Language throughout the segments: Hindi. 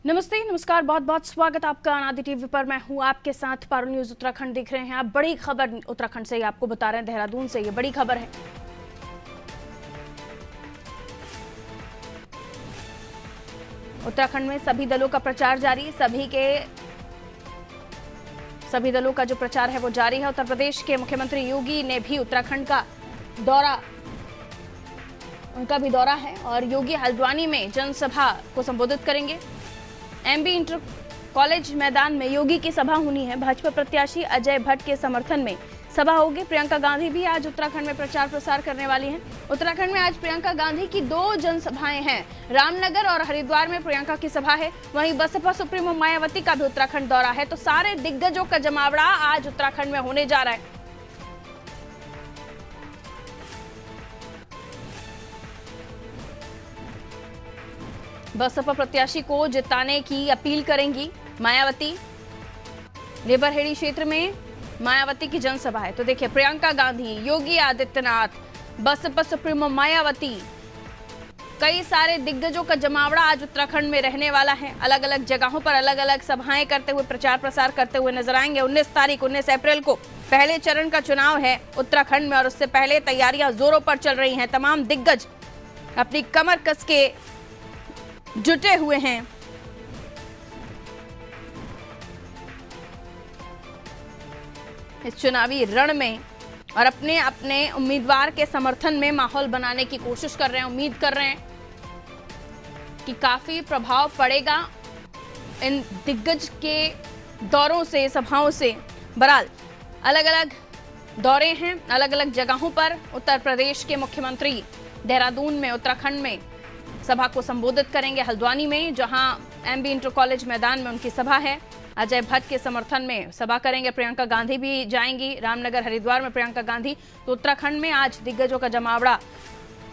नमस्ते, नमस्कार, बहुत बहुत स्वागत आपका अनादि टीवी पर। मैं हूं आपके साथ। पारुल न्यूज उत्तराखंड देख रहे हैं आप। बड़ी खबर उत्तराखंड से आपको बता रहे हैं, देहरादून से ये बड़ी खबर है। उत्तराखंड में सभी दलों का प्रचार जारी। सभी दलों का जो प्रचार है वो जारी है। उत्तर प्रदेश के मुख्यमंत्री योगी ने भी उत्तराखंड का दौरा, उनका भी दौरा है और योगी हल्द्वानी में जनसभा को संबोधित करेंगे। एमबी इंटर कॉलेज मैदान में योगी की सभा होनी है। भाजपा प्रत्याशी अजय भट्ट के समर्थन में सभा होगी। प्रियंका गांधी भी आज उत्तराखंड में प्रचार प्रसार करने वाली हैं। उत्तराखंड में आज प्रियंका गांधी की 2 जनसभाएं हैं। रामनगर और हरिद्वार में प्रियंका की सभा है। वहीं बसपा सुप्रीमो मायावती का भी उत्तराखंड दौरा है। तो सारे दिग्गजों का जमावड़ा आज उत्तराखंड में होने जा रहा है। बसपा प्रत्याशी को जिताने की अपील करेंगी मायावती। लेबरहेड़ी क्षेत्र में मायावती की जनसभा है। तो देखिए, प्रियंका गांधी, योगी आदित्यनाथ, बसपा सुप्रीमो मायावती, कई सारे दिग्गजों का जमावड़ा आज उत्तराखंड में रहने वाला है। अलग अलग जगहों पर अलग अलग सभाएं करते हुए, प्रचार प्रसार करते हुए नजर आएंगे। 19 अप्रैल को पहले चरण का चुनाव है उत्तराखंड में और उससे पहले तैयारियां जोरों पर चल रही हैं। तमाम दिग्गज अपनी कमर कस के जुटे हुए हैं। इस चुनावी रण में और अपने अपने उम्मीदवार के समर्थन में माहौल बनाने की कोशिश कर रहे हैं। उम्मीद कर रहे हैं कि काफी प्रभाव पड़ेगा इन दिग्गज के दौरों से, सभाओं से। बहरहाल अलग अलग दौरे हैं, अलग अलग जगहों पर। उत्तर प्रदेश के मुख्यमंत्री देहरादून में, उत्तराखंड में सभा को संबोधित करेंगे। हल्द्वानी में, जहां एमबी इंटर कॉलेज मैदान में उनकी सभा है। अजय भट्ट के समर्थन में सभा करेंगे। प्रियंका गांधी भी जाएंगी। रामनगर, हरिद्वार में प्रियंका गांधी। तो उत्तराखंड में आज दिग्गजों का जमावड़ा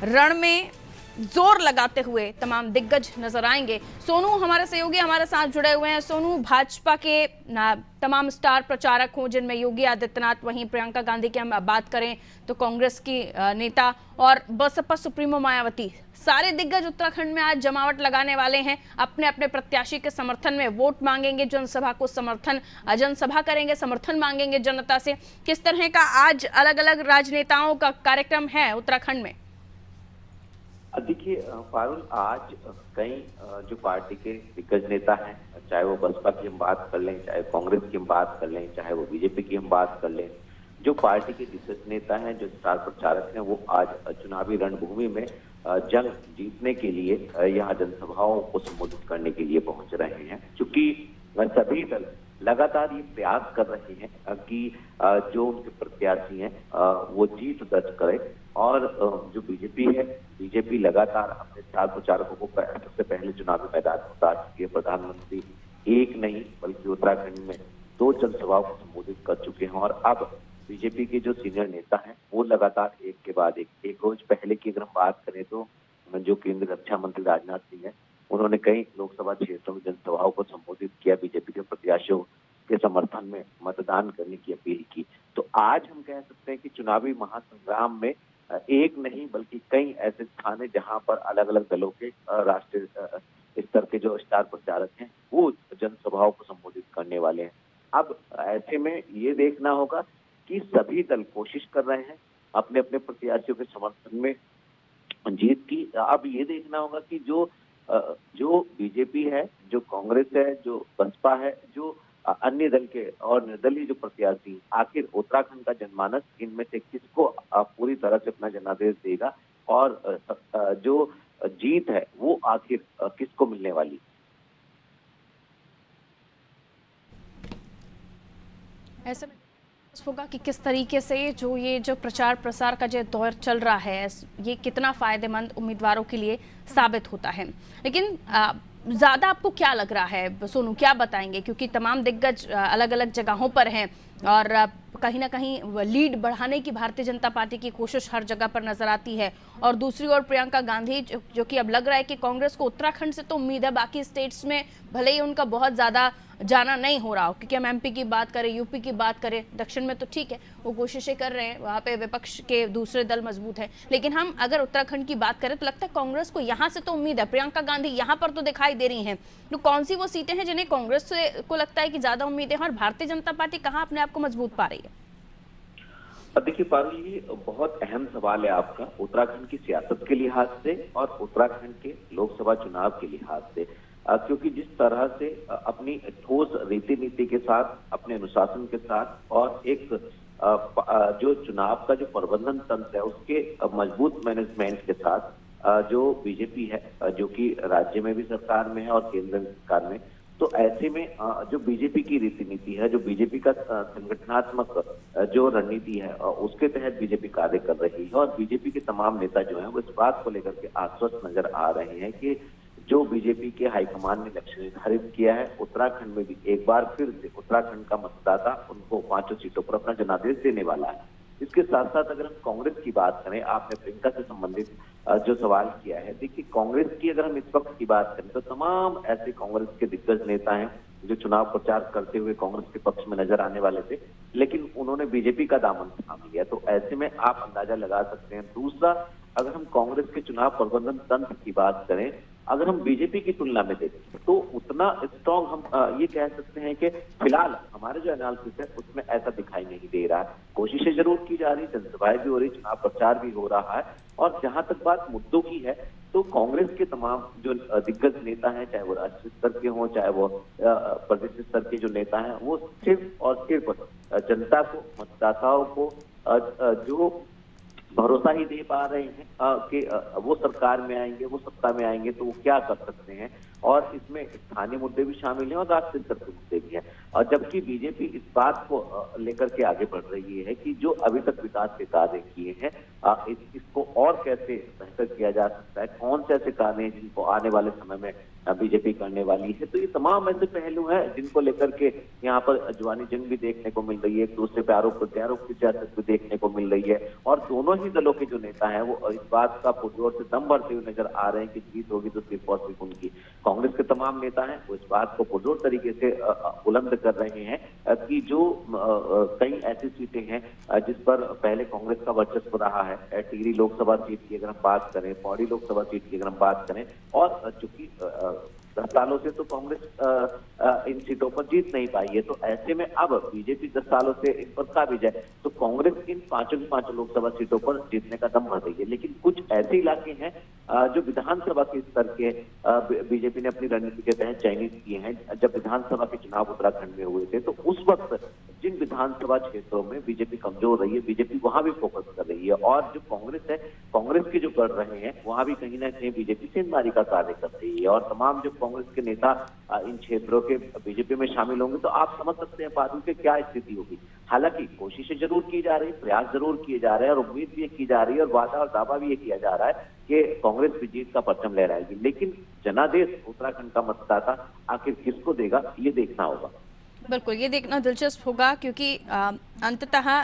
रण में जोर लगाते हुए तमाम दिग्गज नजर आएंगे। सोनू हमारे सहयोगी हमारे साथ जुड़े हुए हैं। सोनू, भाजपा के तमाम स्टार प्रचारक हों, जिनमें योगी आदित्यनाथ, वहीं प्रियंका गांधी की हम बात करें तो कांग्रेस की नेता और बसपा सुप्रीमो मायावती, सारे दिग्गज उत्तराखंड में आज जमावट लगाने वाले हैं। अपने अपने प्रत्याशी के समर्थन में वोट मांगेंगे, जनसभा को जनसभा करेंगे, समर्थन मांगेंगे जनता से। किस तरह का आज अलग अलग राजनेताओं का कार्यक्रम है उत्तराखंड में? देखिए पारुल, आज कई जो पार्टी के दिग्गज नेता हैं, चाहे वो बसपा की हम बात कर लें, चाहे कांग्रेस की हम बात कर लें, चाहे वो बीजेपी की हम बात कर लें, जो पार्टी के दिग्गज नेता हैं, जो स्टार प्रचारक हैं, वो आज चुनावी रणभूमि में जंग जीतने के लिए यहाँ जनसभाओं को संबोधित करने के लिए पहुंच रहे हैं। क्योंकि सभी दल लगातार ये प्रयास कर रहे हैं कि जो उनके प्रत्याशी हैं वो जीत दर्ज करें। और जो बीजेपी है, बीजेपी लगातार अपने स्टार प्रचारकों को सबसे पहले चुनावी मैदान में उतार चुकी है। प्रधानमंत्री एक नहीं बल्कि उत्तराखंड में 2 जनसभाओं को संबोधित कर चुके हैं। और अब बीजेपी के जो सीनियर नेता हैं वो लगातार एक के बाद एक रोज पहले की अगर हम बात करें तो जो केंद्रीय रक्षा मंत्री राजनाथ सिंह है, उन्होंने कई लोकसभा क्षेत्रों में जनसभाओं को संबोधित किया, बीजेपी के प्रत्याशियों के समर्थन में मतदान करने की अपील की। तो आज हम कह सकते हैं कि चुनावी महासंग्राम में एक नहीं बल्कि कई ऐसे स्थान है जहां पर अलग अलग दलों के राष्ट्रीय स्तर के जो स्टार प्रचारक हैं वो जनसभाओं को संबोधित करने वाले हैं। अब ऐसे में ये देखना होगा कि सभी दल कोशिश कर रहे हैं अपने अपने प्रत्याशियों के समर्थन में जीत की। अब ये देखना होगा कि जो बीजेपी है, जो कांग्रेस है, जो बसपा है, जो अन्य दल के और निर्दलीय जो प्रत्याशी, आखिर उत्तराखंड का जनमानस इनमें से किसको पूरी तरह से अपना जनादेश देगा और जो जीत है वो आखिर किसको मिलने वाली। ऐसे में होगा कि किस तरीके से जो प्रचार प्रसार का जो दौर चल रहा है, ये कितना फायदेमंद उम्मीदवारों के लिए साबित होता है। लेकिन ज्यादा आपको क्या लग रहा है सोनू, क्या बताएंगे? क्योंकि तमाम दिग्गज अलग अलग जगहों पर हैं और कहीं ना कहीं लीड बढ़ाने की भारतीय जनता पार्टी की कोशिश हर जगह पर नजर आती है। और दूसरी ओर प्रियंका गांधी, जो कि अब लग रहा है कि कांग्रेस को उत्तराखंड से तो उम्मीद है, बाकी स्टेट्स में भले ही उनका बहुत ज्यादा जाना नहीं हो रहा हो, क्योंकि हम एमपी की बात करें, यूपी की बात करें, दक्षिण में तो ठीक है वो कोशिशें कर रहे हैं, वहाँ पे विपक्ष के दूसरे दल मजबूत हैं, लेकिन हम अगर उत्तराखंड की बात करें तो लगता है कांग्रेस को यहाँ से तो उम्मीद है, प्रियंका गांधी यहाँ पर तो दिखाई दे रही हैं। तो कौन सी वो सीटें हैं जिन्हें कांग्रेस से को लगता है कि ज्यादा उम्मीदें हैं और भारतीय जनता पार्टी कहाँ अपने आप को मजबूत पा रही है? देखिए पारुल, ये बहुत अहम सवाल है आपका, उत्तराखंड की सियासत के लिहाज से और उत्तराखंड के लोकसभा चुनाव के लिहाज से, क्योंकि जिस तरह से अपनी ठोस रीति नीति के साथ, अपने अनुशासन के साथ और एक जो चुनाव का जो प्रबंधन तंत्र है उसके मजबूत मैनेजमेंट के साथ जो बीजेपी है, जो कि राज्य में भी सरकार में है और केंद्र सरकार में, तो ऐसे में जो बीजेपी की रीति नीति है, जो बीजेपी का संगठनात्मक जो रणनीति है, उसके तहत बीजेपी कार्य कर रही है और बीजेपी के तमाम नेता जो हैं वो इस बात को लेकर के आश्वस्त नजर आ रहे हैं कि जो बीजेपी के हाईकमान ने लक्ष्य निर्धारित किया है, उत्तराखंड में भी एक बार फिर से उत्तराखंड का मतदाता उनको 5 सीटों पर अपना जनादेश देने वाला है। इसके साथ साथ अगर हम कांग्रेस की बात करें, आपने प्रियंका से संबंधित जो सवाल किया है, देखिए कांग्रेस की अगर हम इस वक्त की बात करें तो तमाम ऐसे कांग्रेस के दिग्गज नेता हैं जो चुनाव प्रचार करते हुए कांग्रेस के पक्ष में नजर आने वाले थे, लेकिन उन्होंने बीजेपी का दामन थाम लिया, तो ऐसे में आप अंदाजा लगा सकते हैं। दूसरा, अगर हम कांग्रेस के चुनाव प्रबंधन तंत्र की बात करें, अगर हम बीजेपी की तुलना में देखें तो उतना स्ट्रॉन्ग हम ये कह सकते हैं कि फिलहाल हमारे जो एनालिसिस है उसमें ऐसा दिखाई नहीं दे रहा है। कोशिशें जरूर की जा रही, जनसभाएं भी हो रही, चुनाव प्रचार भी हो रहा है, और जहां तक बात मुद्दों की है तो कांग्रेस के तमाम जो दिग्गज नेता हैं, चाहे वो राष्ट्रीय स्तर के हों, चाहे वो प्रदेश स्तर के जो नेता हैं, वो सिर्फ और सिर्फ जनता को, मतदाताओं को जो भरोसा ही दे पा रहे हैं कि वो सरकार में आएंगे, वो सत्ता में आएंगे तो वो क्या कर सकते हैं, और इसमें स्थानीय मुद्दे भी शामिल हैं और राष्ट्रीय स्तर के मुद्दे भी हैं। और जबकि बीजेपी इस बात को लेकर के आगे बढ़ रही है कि जो अभी तक विकास के कार्य किए हैं इसको और कैसे बेहतर किया जा सकता है, कौन से ऐसे कार्य हैं जिनको आने वाले समय में बीजेपी करने वाली है। तो ये तमाम ऐसे पहलू हैं जिनको लेकर के यहाँ पर जुबानी जंग भी देखने को मिल रही है, एक दूसरे पे आरोप प्रत्यारोप की सियासत भी देखने को मिल रही है, और दोनों ही दलों के जो नेता हैं वो इस बात का पुरजोर से दम भरते हुए नजर आ रहे हैं कि जीत होगी तो सिर्फ और सिर्फ उनकी। कांग्रेस के तमाम नेता हैं वो इस बात को पुरजोर तरीके से बुलंद कर रहे हैं कि जो कई ऐसी सीटें हैं जिस पर पहले कांग्रेस का वर्चस्व रहा है, टिहरी लोकसभा सीट की अगर हम बात करें, पौड़ी लोकसभा सीट की अगर हम बात करें, और चूंकि 10 सालों से तो कांग्रेस इन सीटों पर जीत नहीं पाई है, तो ऐसे में अब बीजेपी 10 सालों से इन पर काबिज है, तो कांग्रेस इन 5 की 5 लोकसभा सीटों पर जीतने का दम भर रही है। लेकिन कुछ ऐसे इलाके हैं जो विधानसभा के स्तर के बीजेपी ने अपनी रणनीति के तहत चयनित किए हैं। जब विधानसभा के चुनाव उत्तराखंड में हुए थे तो उस वक्त जिन विधानसभा क्षेत्रों में बीजेपी कमजोर रही है, बीजेपी वहां भी फोकस कर रही है, और जो कांग्रेस है, कांग्रेस के जो कर रहे हैं वहां भी कहीं ना कहीं बीजेपी सेंधमारी का कार्य कर रही है, और तमाम जो कांग्रेस के नेता इन क्षेत्रों के बीजेपी में शामिल होंगे तो आप समझ सकते हैं पारुल की क्या स्थिति होगी। हालांकि कोशिशें जरूर की जा रही, प्रयास जरूर किए जा रहे हैं, और उम्मीद भी की जा रही है, और वादा और दावा भी ये किया जा रहा है कि कांग्रेस भी जीत का परचम लहराएगी। लेकिन जनादेश उत्तराखंड का मतदाता आखिर किसको देगा, ये देखना होगा। बिल्कुल, ये देखना दिलचस्प होगा, क्योंकि अंततः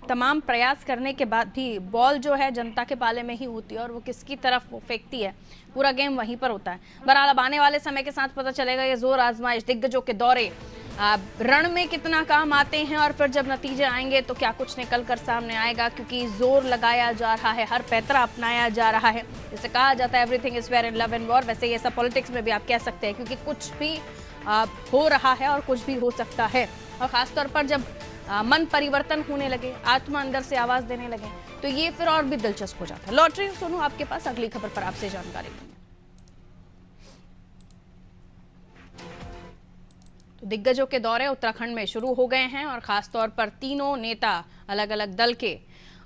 तमाम प्रयास करने के बाद भी बॉल जो है जनता के पाले में ही होती है, और वो किसकी तरफ वो फेंकती है, पूरा गेम वहीं पर होता है। बहरहाल अब आने वाले समय के साथ पता चलेगा ये जोर आजमाइश, दिग्गजों के दौरे रण में कितना काम आते हैं, और फिर जब नतीजे आएंगे तो क्या कुछ निकल कर सामने आएगा, क्योंकि जोर लगाया जा रहा है, हर पैतरा अपनाया जा रहा है। जैसे कहा जाता है everything is fair in love and war, वैसे ये सब पॉलिटिक्स में भी आप कह सकते हैं, क्योंकि कुछ भी हो रहा है और कुछ भी हो सकता है, और खासतौर पर जब मन परिवर्तन होने लगे, आत्मा अंदर से आवाज देने लगे, तो ये फिर और भी दिलचस्प हो जाता है। लॉटरी सोनू आपके पास अगली खबर पर आपसे जानकारी लेंगे। तो दिग्गजों के दौरे उत्तराखंड में शुरू हो गए हैं, और खासतौर पर तीनों नेता अलग अलग दल के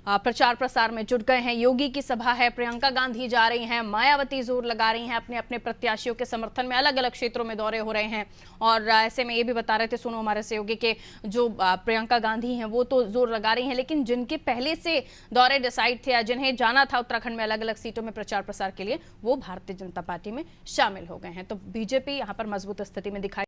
प्रचार प्रसार में जुट गए हैं। योगी की सभा है, प्रियंका गांधी जा रही हैं, मायावती जोर लगा रही हैं, अपने अपने प्रत्याशियों के समर्थन में अलग अलग क्षेत्रों में दौरे हो रहे हैं। और ऐसे में ये भी बता रहे थे सुनो हमारे सहयोगी के जो प्रियंका गांधी हैं वो तो जोर लगा रही हैं, लेकिन जिनके पहले से दौरे डिसाइड थे या जिन्हें जाना था उत्तराखंड में अलग अलग सीटों में प्रचार प्रसार के लिए, वो भारतीय जनता पार्टी में शामिल हो गए हैं। तो बीजेपी यहाँ पर मजबूत स्थिति में दिखाई